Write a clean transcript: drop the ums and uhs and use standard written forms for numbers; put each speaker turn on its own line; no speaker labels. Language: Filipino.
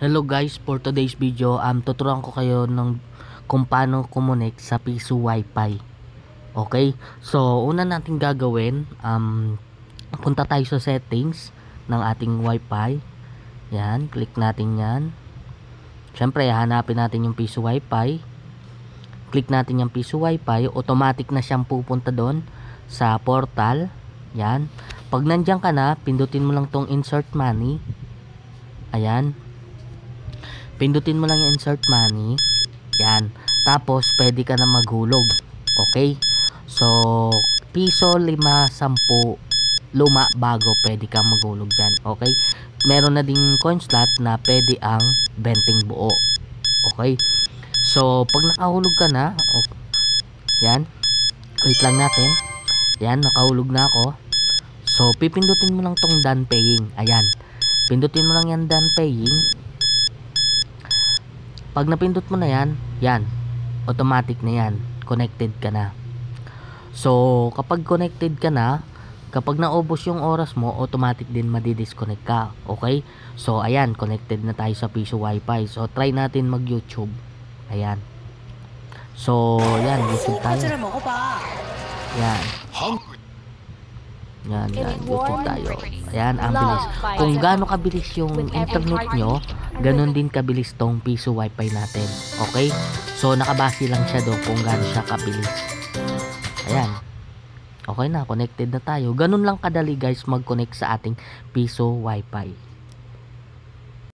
Hello guys, for today's video, tuturuan ko kayo kung paano kumonek sa Piso Wi-Fi. Okay? So, una natin gagawin, punta tayo sa settings ng ating Wi-Fi. Yan, click natin yan. Siyempre, hanapin natin yung Piso Wi-Fi. Click natin yung Piso Wi-Fi, automatic na siyang pupunta doon sa portal. Yan. Pag nandiyan ka na, pindutin mo lang tong insert money. Ayan. Pindutin mo lang yung insert money. Yan. Tapos, pwede ka na maghulog. Okay? So, piso, 5, 10, luma, bago, pwede ka maghulog dyan. Okay? Meron na ding coin slot na pwede ang benting buo. Okay? So, pag nakahulog ka na, yan. Wait lang natin. Yan, nakahulog na ako. So, pipindutin mo lang tong done paying. Ayan. Pindutin mo lang yan done paying. Pag napindot mo na yan, yan, automatic na yan, connected ka na. So, kapag connected ka na, kapag naubos yung oras mo, automatic din madi-disconnect ka. Okay? So, ayan, connected na tayo sa Piso Wi-Fi. So, try natin mag-YouTube. Ayan. So, yan, YouTube tayo. Yan. Yan, YouTube tayo. Ayan, ang bilis. Kung gaano kabilis yung internet nyo, ganun din kabilis tong Piso Wi-Fi natin. Okay? So, nakabase lang siya doon kung gaano siya kabilis. Ayan. Okay na, connected na tayo. Ganun lang kadali guys mag-connect sa ating Piso Wi-Fi.